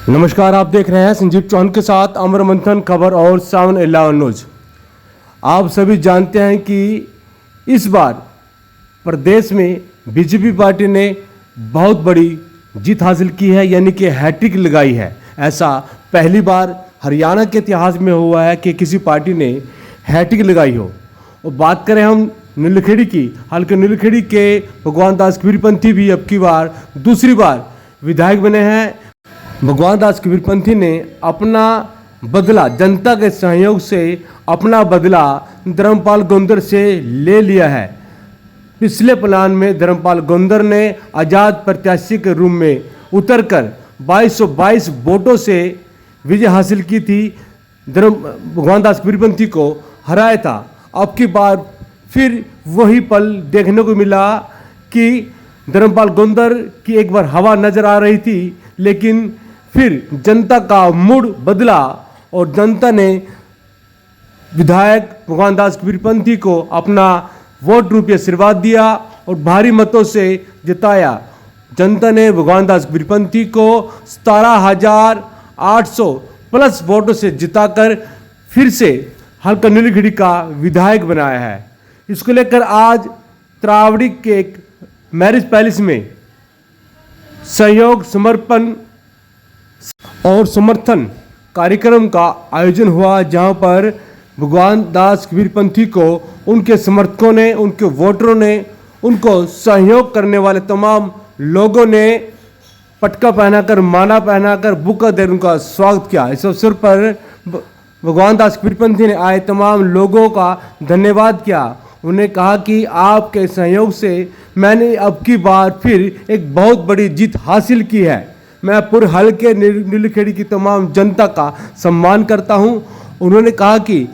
नमस्कार, आप देख रहे हैं संजीव चौहान के साथ अमर मंथन खबर और 7/11 न्यूज। आप सभी जानते हैं कि इस बार प्रदेश में बीजेपी पार्टी ने बहुत बड़ी जीत हासिल की है, यानी कि हैट्रिक लगाई है। ऐसा पहली बार हरियाणा के इतिहास में हुआ है कि किसी पार्टी ने हैट्रिक लगाई हो। और बात करें हम नीलखेड़ी की, हालांकि नीलखेड़ी के भगवान दास कबीरपंथी भी अब की बार दूसरी बार विधायक बने हैं। भगवान दास कबीरपंथी ने अपना बदला जनता के सहयोग से अपना बदला धर्मपाल गोंदर से ले लिया है। पिछले प्लान में धर्मपाल गोंदर ने आज़ाद प्रत्याशी के रूप में उतरकर 2222 वोटों से विजय हासिल की थी, भगवान दास कबीरपंथी को हराया था। अब की बार फिर वही पल देखने को मिला कि धर्मपाल गोंदर की एक बार हवा नजर आ रही थी, लेकिन फिर जनता का मूड बदला और जनता ने विधायक भगवान दास कबीरपंथी को अपना वोट रूपी आशीर्वाद दिया और भारी मतों से जिताया। जनता ने भगवान दास कबीरपंथी को 17,800 प्लस वोटों से जिताकर फिर से हल्का नीलखेड़ी का विधायक बनाया है। इसको लेकर आज त्रावड़ी के एक मैरिज पैलेस में सहयोग समर्पण और समर्थन कार्यक्रम का आयोजन हुआ, जहां पर भगवान दास कबीरपंथी को उनके समर्थकों ने, उनके वोटरों ने, उनको सहयोग करने वाले तमाम लोगों ने पटका पहनाकर, माला पहनाकर, बुका देकर उनका स्वागत किया। इस अवसर पर भगवान दास कबीरपंथी ने आए तमाम लोगों का धन्यवाद किया। उन्हें कहा कि आपके सहयोग से मैंने अब की बार फिर एक बहुत बड़ी जीत हासिल की है। मैं पूरे हल्के नीलखेड़ी की तमाम जनता का सम्मान करता हूं। उन्होंने कहा कि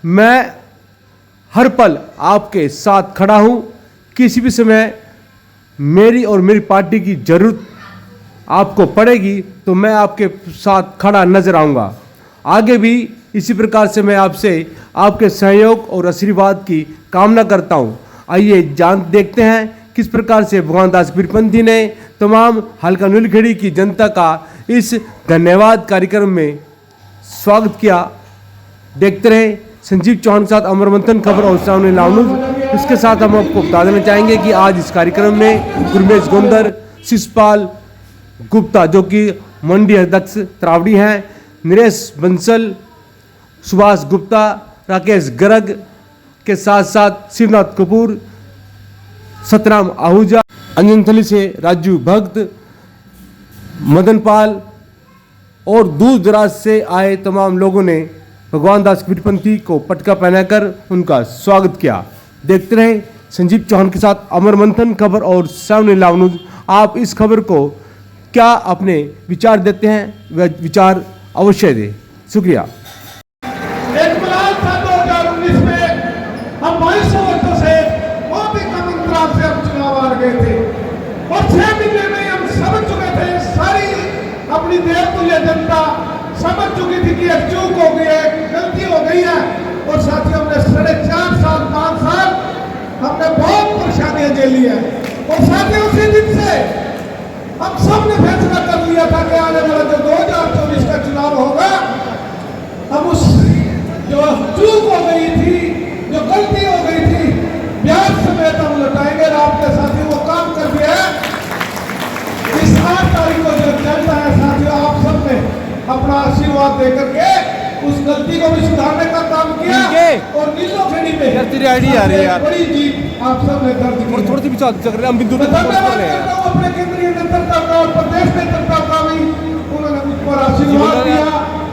मैं हर पल आपके साथ खड़ा हूं, किसी भी समय मेरी और मेरी पार्टी की जरूरत आपको पड़ेगी तो मैं आपके साथ खड़ा नजर आऊंगा। आगे भी इसी प्रकार से मैं आपसे आपके सहयोग और आशीर्वाद की कामना करता हूं। आइए देखते हैं किस प्रकार से भगवान दास कबीरपंथी ने तमाम हल्का नीलखेड़ी की जनता का इस धन्यवाद कार्यक्रम में स्वागत किया। देखते रहे संजीव चौहान के साथ अमर मंथन खबर और 7/11 न्यूज। इसके साथ हम आपको बता देना चाहेंगे कि आज इस कार्यक्रम में गुरमेश गोंदर, शिषपाल गुप्ता जो कि मंडी अध्यक्ष त्रावड़ी हैं, नरेश बंसल, सुभाष गुप्ता, राकेश गर्ग के साथ साथ शिवनाथ कपूर, सतराम आहूजा, अंजनथली से राजू भक्त, मदन पाल और दूर दराज से आए तमाम लोगों ने भगवान दास कबीरपंथी को पटका पहनाकर उनका स्वागत किया। देखते रहे संजीव चौहान के साथ अमर मंथन खबर और 7/11 न्यूज। आप इस खबर को क्या अपने विचार देते हैं, वह विचार अवश्य दें। शुक्रिया। एक प्लान था 2019 में, हम 2200 वोटों से बहुत ही कम अंतराल से हम चुनाव हार गए थे और 6 महीने में हम समझ चुके थे, सारी अपनी देवतुल्य जनता समझ चुकी थी कि एक चूक हो गई है, गलती हो गई है। और साथियों, हमने 4.5 साल 5 साल हमने बहुत परेशानियां झेली है। और साथियों, उसी दिन से हम सब ने फैसला कर लिया था कि आने वाला जो 2024 का चुनाव होगा, हम उस जो चूक हो गई थी, जो गलती हो गई थी, ब्याज समेत हम लौटाएंगे। आपके साथी वो काम कर दिया है। इस 8 तारीख को जो चलता है साथियों, आप सब ने अपना आशीर्वाद देकर के उस गलती को भी सुधारने का काम किया और नीलखेड़ी में तेरी आईडी आ रही है यार, बड़ी जीत आप सब ने दर्ज की। थोड़ी सी विचार चल रहे हैं, हम बिंदु पे धन्यवाद करता हूं अपने केंद्रीय नेतृत्व का और प्रदेश नेतृत्व का भी, उन्होंने मुझ पर आशीर्वाद दिया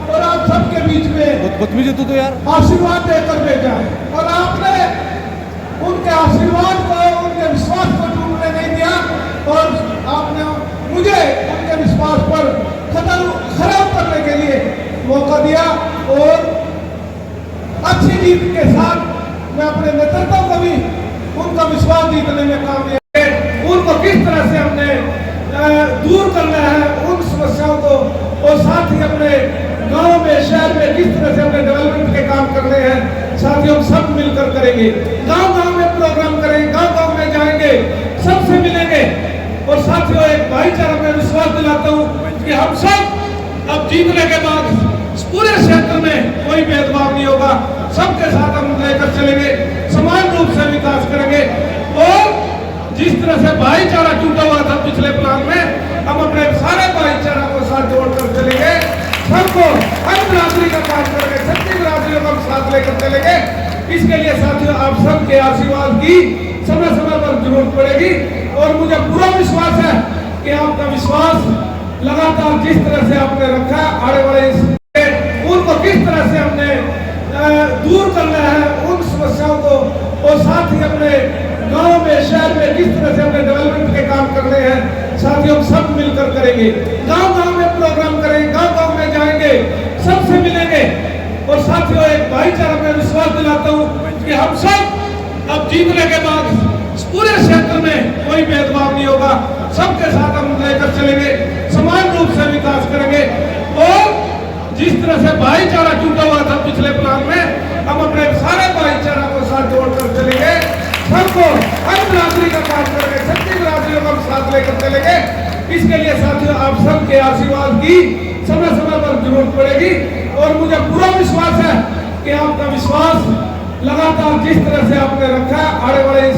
और आप सबके बीच में बदतमीज है तू तो यार, आशीर्वाद देकर भेजा है। और आपने उनके आशीर्वाद को, उनके विश्वास को टूटने नहीं दिया और आपने मुझे उनके विश्वास पर खरा उतरने के लिए मौका दिया। और अच्छी जीत के साथ मैं अपने नेतृत्व को भी उनका विश्वास जीतने में कामयाब है। उनको किस तरह से हमने दूर करना है उन समस्याओं को, और साथ ही अपने गांव में, शहर में किस तरह से अपने डेवलपमेंट के काम करने हैं, साथियों सब मिलकर करेंगे। गांव-गांव में प्रोग्राम करेंगे, गांव-गांव में जाएंगे, सबसे मिलेंगे। और साथियों, एक भाईचारा में विश्वास दिलाता हूं कि हम सब अब जीतने के बाद पूरे क्षेत्र में कोई भेदभाव नहीं होगा, सबके साथ हम लेकर चलेंगे, समान रूप से विकास करेंगे। और जिस तरह से भाईचारा टूटा हुआ था पिछले प्लान में, हम अपने सारे भाईचारा को साथ जोड़कर चलेंगे, सबको हर बिरादरी का काम करेंगे, सभी बिरादरियों को हम साथ लेकर चलेंगे। इसके लिए साथियों आप सबके आशीर्वाद की समय समय पर जरूरत पड़ेगी और मुझे पूरा विश्वास है कि आपका विश्वास लगातार जिस तरह से आपने रखा आने वाले उनको किस तरह से हमने दूर करना है, उन समस्याओं को, और साथ ही अपने गांव में शहर में किस तरह से हमने डेवलपमेंट के काम करने हैं, साथियों सब मिलकर करेंगे। गांव गांव में प्रोग्राम करेंगे, गांव गांव में जाएंगे, सबसे मिलेंगे। और साथियों एक भाईचारा में विश्वास दिलाता हूं कि हम सब अब जीतने के बाद पूरे क्षेत्र में कोई भेदभाव नहीं होगा, सबके साथ हम लेकर चलेंगे, समान रूप से विकास करेंगे। और जिस तरह से भाईचारा टूटा हुआ था पिछले प्लान में, हम अपने सारे भाईचारा को साथ जोड़कर चलेंगे, सबको हर बिरादरी का काम करेंगे, सभी बिरादरियों को हम साथ लेकर चलेंगे। इसके लिए साथियों आप सबके आशीर्वाद की समय समय पर जरूरत पड़ेगी और मुझे पूरा विश्वास है कि आपका विश्वास लगातार जिस तरह से आपने रखा आने वाले